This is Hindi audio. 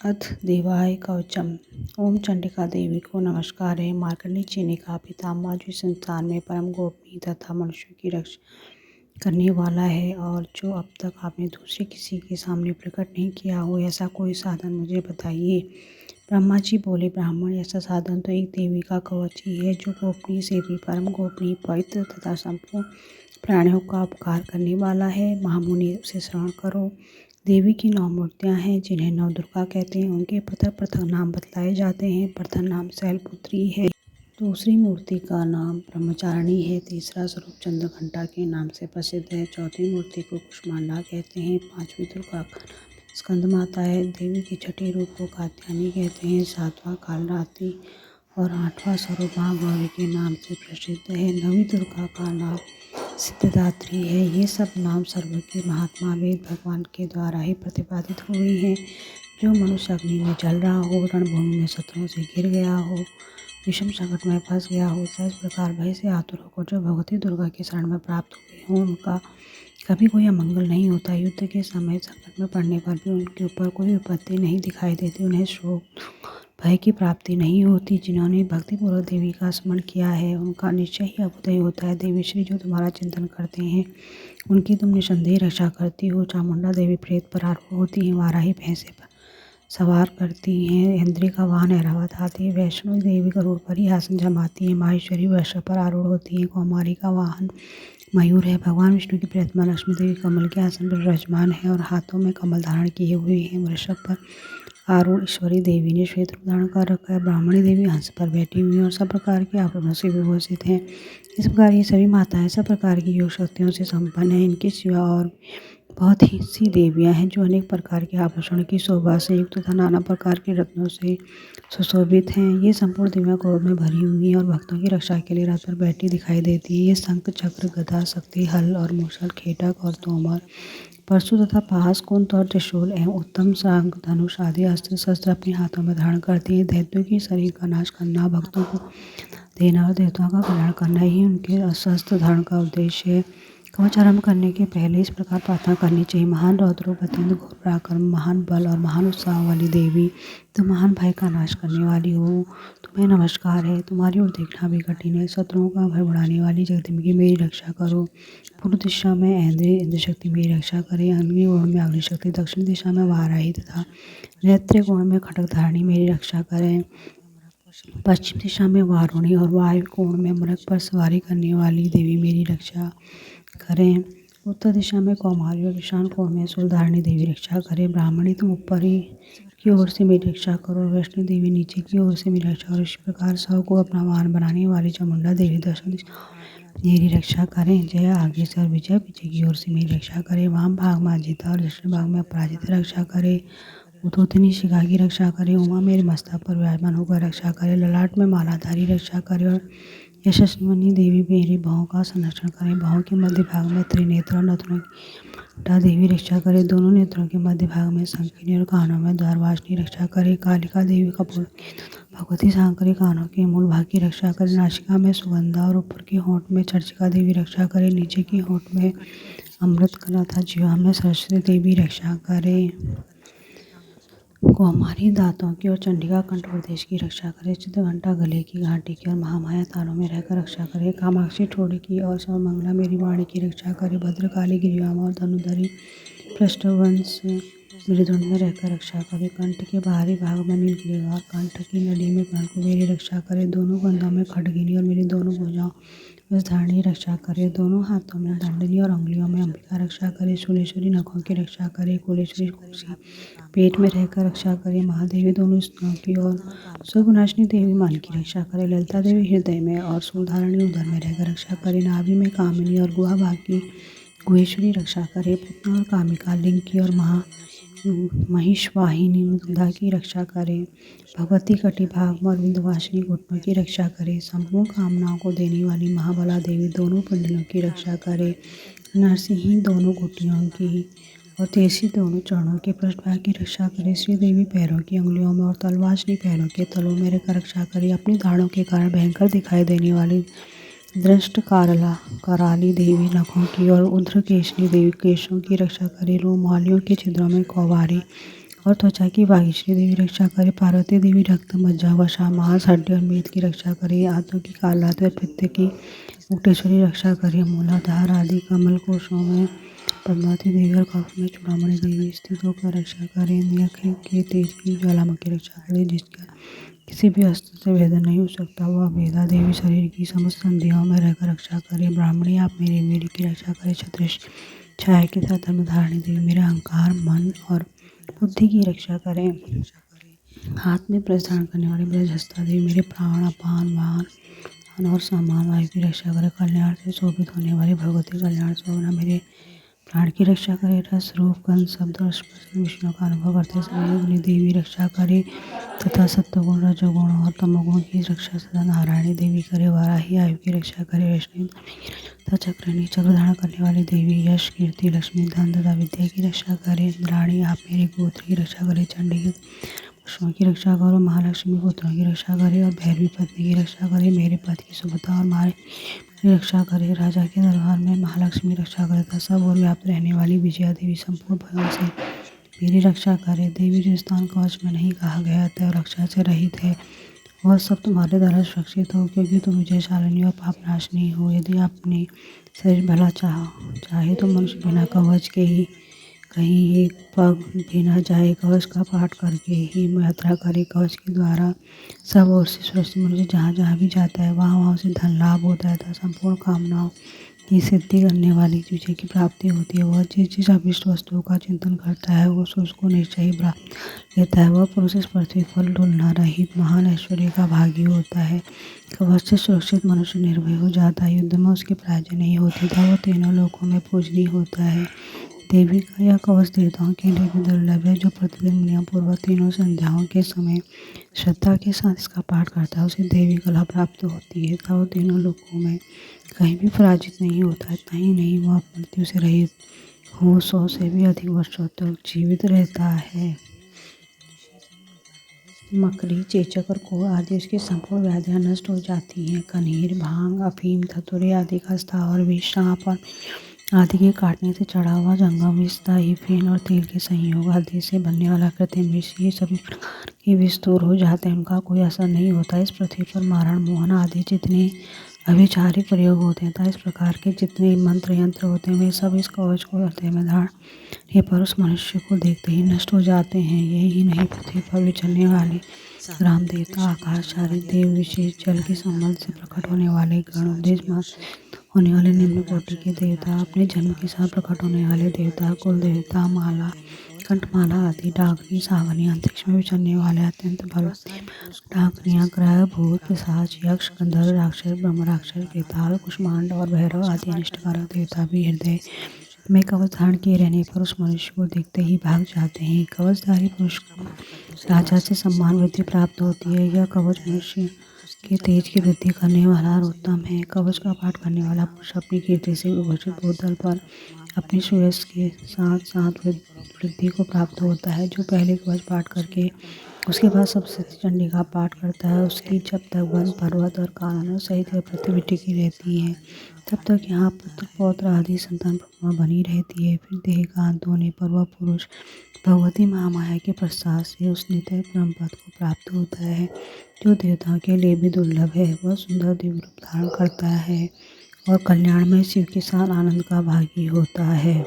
अथ देवाय कवचम। ओम चंडिका देवी को नमस्कार है। मार्कंडेय चीनी का पितामह जो संसार में परम गोपनीय तथा मनुष्यों की रक्षा करने वाला है और जो अब तक आपने दूसरे किसी के सामने प्रकट नहीं किया हो, ऐसा कोई साधन मुझे बताइए। ब्रह्मा जी बोले, ब्राह्मण, ऐसा साधन तो एक देवी का कवच ही है जो गोपनीय से भी परम गोपनीय, पवित्र तथा संपूर्ण प्राणियों का उपकार करने वाला है। महामुनि, उसे श्रवण करो। देवी की 9 मूर्तियां हैं जिन्हें नवदुर्गा कहते हैं। उनके पृथक पृथक नाम बतलाए जाते हैं। प्रथम नाम शैलपुत्री है, दूसरी मूर्ति का नाम ब्रह्मचारिणी है, तीसरा स्वरूप चंद्रघंटा के नाम से प्रसिद्ध है, चौथी मूर्ति को कुष्मांडा कहते हैं, पांचवी दुर्गा का नाम स्कंद माता है, देवी के छठे रूप को कात्यायनी कहते हैं, सातवां कालरात्रि और आठवां स्वरूप महागौरी के नाम से प्रसिद्ध है, नवीं दुर्गा का नाम सिद्धिदात्री है। ये सब नाम सर्वज्ञ महात्मा वेद भगवान के द्वारा ही प्रतिपादित हुए हैं। जो मनुष्य अग्नि में जल रहा हो, रणभूमि में शत्रुओं से घिर गया हो, विषम संकट में फंस गया हो, सहज प्रकार भय से आतुर होकर जो भगवती दुर्गा के शरण में प्राप्त हुए हों, उनका कभी कोई अमंगल नहीं होता। युद्ध के समय संकट में पड़ने पर भी उनके ऊपर कोई विपत्ति नहीं दिखाई देती। उन्हें शोक भय की प्राप्ति नहीं होती। जिन्होंने भक्तिपूर्वक देवी का स्मरण किया है, उनका निश्चय ही अभ्युदय होता है। देवी श्री जो तुम्हारा चिंतन करते हैं, उनकी तुम निसंदेह रक्षा करती हो। चामुंडा देवी प्रेत पर आरूढ़ होती हैं, वाराही भैंसे पर सवार करती हैं, इंद्री का वाहन ऐरावत आती है, वैष्णो देवी गरुड़ पर ही आसन जमाती है, माहेश्वरी वृषभ पर आरूढ़ होती है, कौमारी का वाहन मयूर है। भगवान विष्णु की प्रियतमा लक्ष्मी देवी कमल के आसन पर विराजमान है और हाथों में कमल धारण किए हुए हैं। वृषभ पर आरूढ़ ईश्वरी देवी ने श्वेत रूप धारण कर रखा है। ब्राह्मणी देवी हंस पर बैठी हुई है और सब प्रकार के आभूषणों से विभूषित हैं। इस प्रकार ये सभी माताएं सब प्रकार की योग शक्तियों से संपन्न हैं। इनके सिवा और बहुत ही सी देवियां हैं जो अनेक प्रकार के आभूषण की शोभा से युक्त तथा नाना प्रकार के रत्नों से सुशोभित हैं। ये संपूर्ण देवियां क्रोध में भरी हुई हैं और भक्तों की रक्षा के लिए रथ पर बैठी दिखाई देती है। ये शंख, चक्र, गदा, शक्ति, हल और मूसल, खेटक और तोमर, परशु तथा पास, कुंत और त्रिशूल एवं उत्तम सांग, धनुष आदि अस्त्र शस्त्र अपने हाथों में धारण करती है। दैत्यों की शरीर का नाश करना, भक्तों को देना और देवताओं का कल्याण करना ही उनके शस्त्र धारण का उद्देश्य है। कवच आरंभ करने के पहले इस प्रकार प्रार्थना करनी चाहिए। महान रौद्रों, अत्यंत घोर पराक्रम, महान बल और महान उत्साह वाली देवी, तुम महान भय का नाश करने वाली हो, तुम्हें नमस्कार है। तुम्हारी ओर देखना भी कठिन है। शत्रुओं का भय बढ़ाने वाली जगदम्बिके मेरी रक्षा करो। पूर्व दिशा में इंद्र शक्ति मेरी रक्षा करे, अग्नि कोण में अग्नि शक्ति, दक्षिण दिशा में वाराही तथा नैत्य कोण में खटक धारणी मेरी रक्षा करें, पश्चिम दिशा में वारुणी और वायु कोण में मृग पर सवारी करने वाली देवी मेरी रक्षा करें, उत्तर दिशा में कौमारी और ईशान कोण में सूलधारिणी देवी रक्षा करें। ब्राह्मणी, तुम ऊपरी की ओर से मेरी रक्षा करो, वैष्णो देवी नीचे की ओर से मेरी रक्षा करो। इस प्रकार सौ को अपना वाहन बनाने वाली चामुंडा देवी दक्षिण दिशा मेरी रक्षा करें। जय आगे से और विजय पीछे की ओर से मेरी रक्षा करे। वाम भाग में अजिता और दक्षिण भाग में अपराजिता रक्षा करे। उतोतनी शिखा की रक्षा करे। उमा मेरे मस्तक पर विराजमान होकर रक्षा करे। ललाट में मालाधारी रक्षा करे और यशस्विनी देवी मेरी भौं का संरक्षण करें। भौं के मध्य भाग में त्रिनेत्र और नथनों की देवी रक्षा करे। दोनों नेत्रों के मध्य भाग में शंखिनी और कानों में द्वारवासिनी रक्षा करे। कालिका देवी कपूर भगवती सांकरी कानों के मूल भाग की रक्षा करे। नासिका में सुगंधा और ऊपर के होंठ में चर्चिका देवी रक्षा करे। नीचे की होंठ में अमृत कला तथा जीवा में सरस्वती देवी रक्षा करे। कौमारी दांतों की और चंडिका कंठ प्रदेश की रक्षा करे। चित्रघंटा गले की, घाटी की और महामाया तारों में रहकर रक्षा करे। कामाक्षी ठोड़ी की और सर्वमंगला मेरी वाणी की रक्षा करे। भद्रकाली गिरिवामा और धनुधरी पृष्ठवंश मृदुंड में रहकर रक्षा करे। कंठ के बाहरी भाग में नीलगिरी और कंठ की नली में कर्ण को मेरी रक्षा करे। दोनों कंधों में खड्गिनी और मेरी दोनों भुजाओं धारणी रक्षा करे। दोनों हाथों में दंडनी और अंगुलियों में अंबिका रक्षा करे। शूलेश्वरी नखों की रक्षा करे। कुलेश्वरी कुर्सी पेट में रहकर रक्षा करे। महादेवी दोनों स्तनों की और सुगुनाशिनी देवी मन की रक्षा करे। ललिता देवी हृदय में और सूलधारणी उदर में रहकर रक्षा करे। नाभि में कामिनी और गुहा भाग की गुहेश्वरी रक्षा करे। पुतना और कामिका लिंग की और महिषवाहिनी मुग्धा की रक्षा करे। भगवती कटी भाग में और विंध्यवासिनी घुटनों की रक्षा करे। संपूर्ण कामनाओं को देने वाली महाबला देवी दोनों पिंडलों की रक्षा करे। नरसिंही दोनों घुटियों की और तेसी दोनों चरणों के पृष्ठभाग की रक्षा करे। श्री देवी पैरों की अंगुलियों में और तलवासिनी पैरों के तलों में रहकर रक्षा करे। अपनी दाढ़ों के कारण भयंकर दिखाई देने वाली दृष्ट कराली देवी नखों की और उध्रकेशनी देवी केशों की रक्षा करे। रोमालियों के छिद्रों में कौवारी और त्वचा की भाग्यश्री देवी रक्षा करे। पार्वती देवी रक्त, मज्जा, वसा, मांस, हड्डी और मेद की रक्षा करे। आंतों की कालात व पित्त की मुक्तेश्वरी रक्षा करे। मूलाधार आदि कमल कोशों में पद्मावती देवी और कफ में चूड़ामणि देवी स्थित होकर रक्षा करें। नख के तेज की ज्वालामुखी रक्षा करें। जिसका किसी भी अस्त्र से भेदन नहीं हो सकता, वह वेदा देवी शरीर की समस्त संधियों में रहकर रक्षा करे। ब्राह्मणी आप मेरी वीर की रक्षा करें। क्षत्रिय छाया के साथ धर्मधारिणी देवी मेरे अहंकार, मन और बुद्धि की रक्षा करें। हाथ में ब्रज धारण करने वाली ब्रजहस्ता देवी मेरे प्राण, अपान, वाहन और सामान वायु की रक्षा करें। कल्याण से शोभित होने वाली भगवती कल्याण शोभना मेरे प्राण की रक्षा करे। रस, रूप, गंध, शब्द और स्पर्श विष्णु का अनुभव करते समय अग्नि देवी रक्षा करे तथा सत्वगुण, रजोगुण और तमोगुण की रक्षा सदा नारायणी देवी करे। वाराही आयु की रक्षा करे। वैष्णवी तथा चक्रनी चक्र धारण करने वाली देवी यश, कीर्ति, लक्ष्मी, धन तथा विद्या की रक्षा करे। इंद्राणी आप मेरे गोत्र की रक्षा करे। चंडी पशुओं की रक्षा करो। महालक्ष्मी पुत्रों की रक्षा करे और भैरवी पत्नी की रक्षा करे। मेरे पति की सुभद्रा और मारे रक्षा करे। राजा के दरबार में महालक्ष्मी रक्षा करे तथा सब और व्याप्त रहने वाली विजया देवी संपूर्ण भयों से मेरी रक्षा करे। देवी जो स्थान कवच में नहीं कहा गया था और रक्षा से रहित है, वह सब तुम्हारे द्वारा सुरक्षित हो, क्योंकि तुम विजयशालिनी और पापनाशिनी हो। यदि आपने शरीर भला चाहे तो मनुष्य बिना कवच के ही कहीं एक पग भी न जाए। कवच का पाठ करके ही यात्रा करे। कवच के द्वारा सब ओर से सुरक्षित मनुष्य जहाँ जहाँ भी जाता है, वहाँ उसे धन लाभ होता है तथा संपूर्ण कामनाओं की सिद्धि करने वाली विजय की प्राप्ति होती है। वह जिस जिस अभिष्ट वस्तुओं का चिंतन करता है, उसको निश्चय ही प्राप्त लेता है। वह पुरुष इस पृथ्वी पर डुलना रहित महान ऐश्वर्य का भागी होता है। कवच से सुरक्षित मनुष्य निर्भय हो जाता है। युद्ध में उसकी पराजय नहीं होती तथा वह तीनों लोकों में पूजनीय होता है। देवी का यह कवच देवताओं के लिए भी दुर्लभ है। जो प्रतिदिन नियमपूर्वक तीनों संध्याओं के समय श्रद्धा के साथ इसका पाठ करता है, उसे देवी कला प्राप्त होती है तथा वो तीनों लोकों में कहीं भी पराजित नहीं होता है। इतना ही नहीं, वह मृत्यु से रहित हो 100 से भी अधिक वर्षों तक जीवित रहता है। मकड़ी, चेचक और कोढ़ आदि उसकी संपूर्ण व्याधियां नष्ट हो जाती हैं। कनेर, भांग, अफीम, धतूरे आदि का स्थावर विष, सांप और आदि के काटने से चढ़ा हुआ जंगम विष, दही, फेन और तेल के संयोग आदि से बनने वाला कृत्रिम विष, ये सभी प्रकार के विष दूर हो जाते हैं। उनका कोई असर नहीं होता। इस पृथ्वी पर मारण, मोहन आदि जितने अभिचारिक प्रयोग होते हैं तथा इस प्रकार के जितने मंत्र यंत्र होते हैं, वे सब इस कवच को हृदय में धारण पर उस मनुष्य को देखते ही नष्ट हो जाते हैं। यही नहीं, पृथ्वी पर विचरने वाले राम देवता, आकाशचारी देव, विशेष जल के संबंध से प्रकट होने वाले गण, उपदेश मार्ग होने वाले निम्न कोटि के देवता, अपने जन्म के साथ प्रकट होने वाले देवता, कुल देवता, माला, कंठमाला आदि, डाकनी, सावनी, अंतरिक्ष में विचरने वाले अत्यंत बलवती डाकनियाँ, ग्रह, भूत, पिशाच, यक्ष, गंधर्व, राक्षस, ब्रह्म राक्षस, बेताल, कुष्मांड और भैरव आदि अनिष्टकारक देवता भी हृदय में कवच धारण किए रहने पर उस मनुष्य को देखते ही भाग जाते हैं। कवचधारी पुरुष को राजा से सम्मान वृद्धि प्राप्त होती है। यह कवच मनुष्य के तेज की वृद्धि करने वाला और उत्तम है। कवच का पाठ करने वाला पुरुष अपनी कीर्ति से विभूषित भूतल पर अपने सुयश के साथ साथ वृद्धि को प्राप्त होता है। जो पहले कवच पाठ करके उसके बाद सप्तशती चंडी का पाठ करता है, उसकी जब तक वन, पर्वत और काननों सहित पृथ्वी टिकी रहती है, तब तक यहाँ पुत्र, पौत्र आदि संतान बनी रहती है। फिर देह का अंत होने पर वह पुरुष भगवती महामाया के प्रसाद से उस नित्य परम पद को प्राप्त होता है, जो देवताओं के लिए भी दुर्लभ है। वह सुंदर दिव्य रूप धारण करता है और कल्याण में शिव के साथ आनंद का भागी होता है।